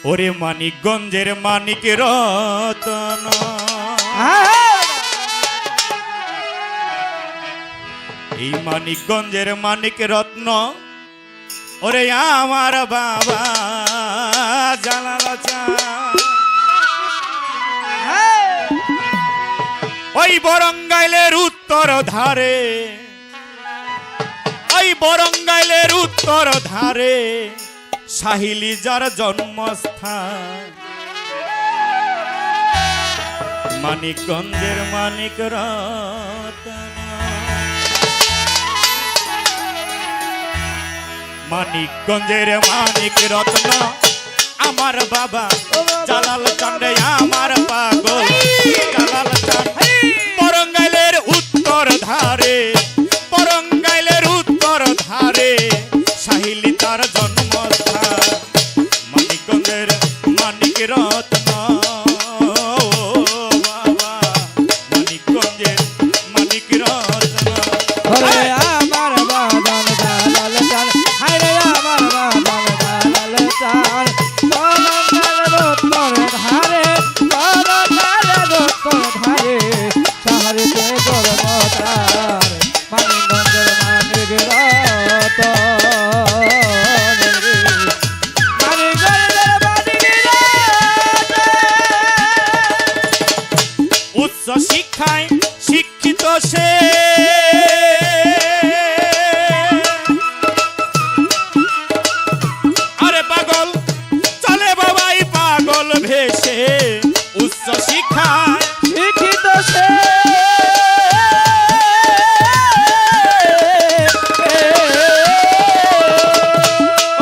ওরে মানিকগঞ্জের মানিক রতন, এই মানিকগঞ্জের মানিক রত্ন, ওরে আমার বাবা জালাল চাঁদ। ওই বরঙ্গাইলের উত্তর ধারে, ওই বরঙ্গাইলের উত্তর ধারে সাহিলি যার জন্মস্থান, মানিকগঞ্জের মানিক রতন। মানিকগঞ্জের মানিক রত্ন আমার বাবা জালাল চাঁদ, আমার পাগল জালাল চাঁদ। বরঙ্গাইলের উত্তর ধারে, বরঙ্গাইলের উত্তর ধারে সাহিলি তার জন্মস্থান, মানিকগঞ্জের মানিক রত্ন। বাবা মানিকগঞ্জের মানিক রত্ন, আমার বাদাল জালাল চাঁদ, হায়রে আমার বাদাল জালাল চাঁদ। বরঙ্গাইলের উত্তর ধারে, বরঙ্গাইলের উত্তর ধারে সাহারিতে জন্ম তার, মানিকগঞ্জের মানিক রতন। মানিকগঞ্জের মানিক রতন। উচ্চ শিক্ষায় শিক্ষিত সে, আরে পাগল চলে বাবাই পাগল ভেসে, উচ্চ শিক্ষায় শিক্ষিত সে,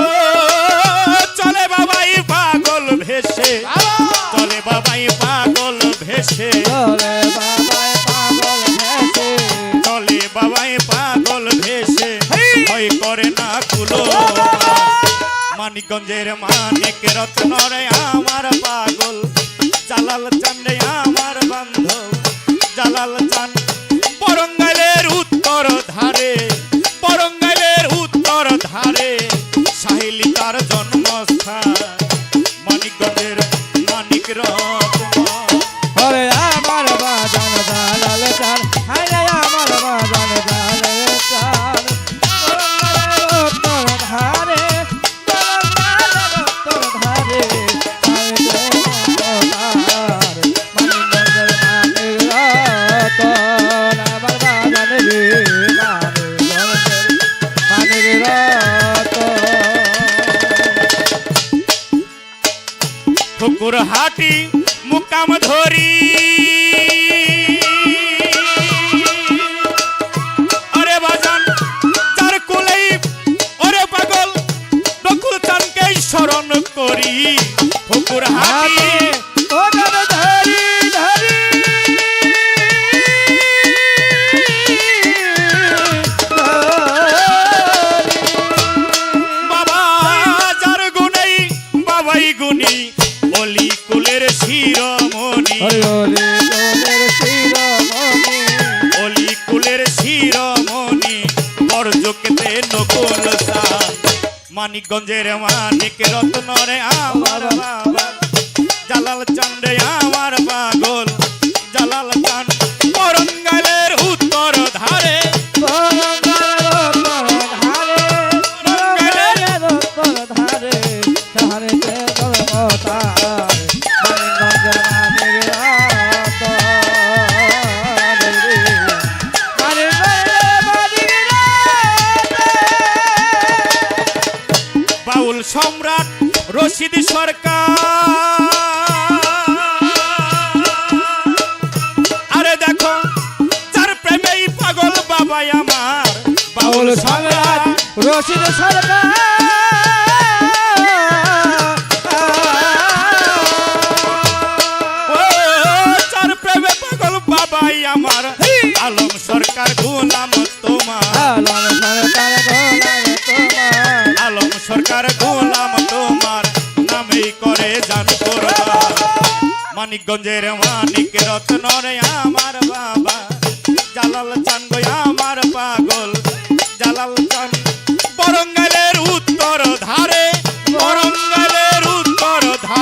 ও চলে বাবাই পাগল ভেসে, চলে বাবাই পাগল ভেসে, চলে বাবাই পাগল ভেসে, চলে বাবাই পাগল ভেসে, ভয় করে না কুলো। মানিকগঞ্জের মানিক রত্ন রে আমার পাগল জালাল চাঁদ, আমার বান্ধব জালাল চাঁদ। বরঙ্গাইলের উত্তর ধারে, বরঙ্গাইলের উত্তর ধারে সাহিলি তার জন্মস্থান, মানিকগঞ্জের মানিক রত্ন। ওরে আমার বাদাল জালাল চাঁদ, হায়রে আমার বাদাল জালাল চাঁদ। বরঙ্গাইলের উত্তর ধারে, বরঙ্গাইলের উত্তর ধারে সাহিতে জন্ম তার, মানিকগঞ্জের মানিক রতন। আমার বাদাল রে মানিকগঞ্জের মানিক রতন। ঠুকুরহাটি মুকাম ধরি, আরে বাজান চার কুলেই, ওরে পাগল বকুল চানকে স্মরণ করি। ঠুকুরহাটি ওদের ধরি ধরি বাবা যার গুণেই বাবাই গুণী, অলি কুলের শিরোমণি, ওদের শিরোমণি, অলি কুলের শিরোমণি, বরজকেতে নকুল সান, মানিকগঞ্জের মানিক রত্ন রে আমার বাবা জালাল চাঁদ, আমার পাগল জালাল চাঁদ। বরঙ্গাইলের উত্তর ধারে, বরঙ্গাইলের উত্তর ধারে, বরঙ্গাইলের উত্তর ধারে সাহারিতে জন্ম তার, মানিকগঞ্জের মানিক রতন। মানিকগঞ্জের মানিক রতন। বাউল সম্রাট রশিদ সরকার, আরে দেখো যার প্রেমেই পাগল বাবাই আমার বাউল সম্রাট, রশিদ সরকার। ও যার প্রেমে পাগল বাবাই আমার আলম সরকার গোলাম তোমার, আলম সরকার গোলাম তোমার, আলম সরকার গোলাম তোমার, নামেই করে জান করবা। মানিকগঞ্জের মানিক রত্ন রে আমার বাবা জালাল চাঁদ, আমার পাগল জালাল চাঁদ। বরঙ্গাইলের উত্তর ধারে, বরঙ্গাইলের উত্তর ধারে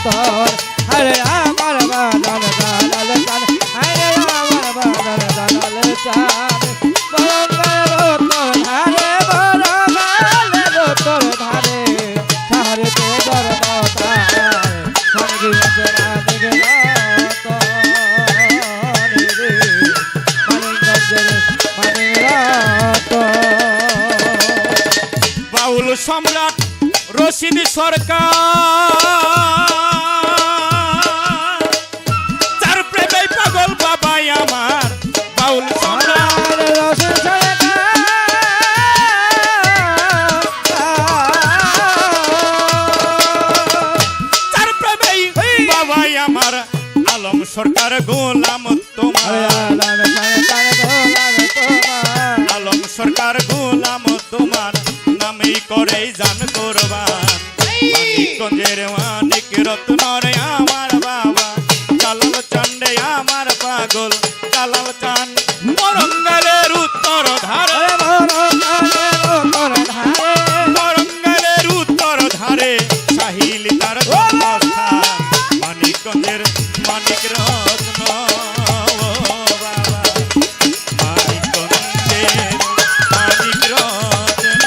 উত্তর হরে আমার বাদল দালাল চান হরে আমার বাদল দালাল চান বরঙ্গের উত্তর ধারে বরঙ্গের উত্তর ধারে ধারে তে দরদার সঙ্গীত রাধিক রতন রে মানিকগঞ্জের মানিরতন বাউল সম্রাট রশিদ সরকার যার প্রেমে পাগল বাবাই আমার বাউল সম্রাট যার প্রেমে বাবাই আমার আলম সরকার গোলাম তোমার আলম সরকার গোলাম তোমার নামেই করে জান করবান মানিকগঞ্জের মানিক রত্ন রে আমার বাবা জালাল চান্দে আমার পাগল জালাল চান মরঙ্গলের উত্তর ধারে মরঙ্গলের উত্তর ধারে সাহিল তার জন্মস্থান মানিকগঞ্জের মানিক রত্ন বাবা মানিকগঞ্জের মানিক রত্ন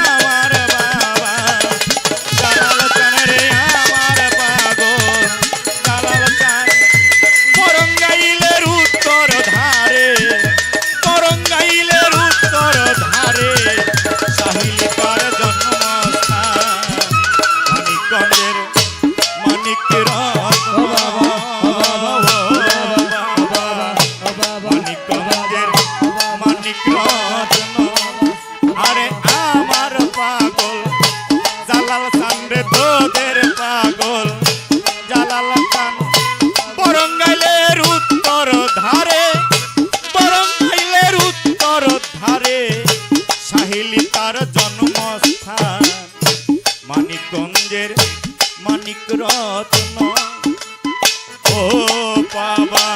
আমার বাবা জালাল চান রে আমার পাগল জালাল চান মরঙ্গাইলের উত্তর ধারে মরঙ্গাইলের উত্তর ধারে সাহিল তার জন্মস্থান মানিকগঞ্জের মানিক রত্ন মানিকগঞ্জের মানিক রত্ন আরে আমার পাগল জালাল চান রে তোদের পাগল জালাল চান বরঙ্গাইলের উত্তর ধারে বরঙ্গাইলের উত্তর ধারে সাহিলি তার জন্মস্থান মানিকগঞ্জের মানিক রত্ন ও বাবা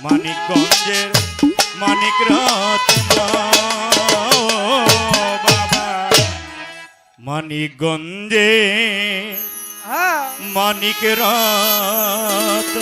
মানিকগঞ্জের মানিক রত্ন বাবা মানিকগঞ্জে মানিক রত্ন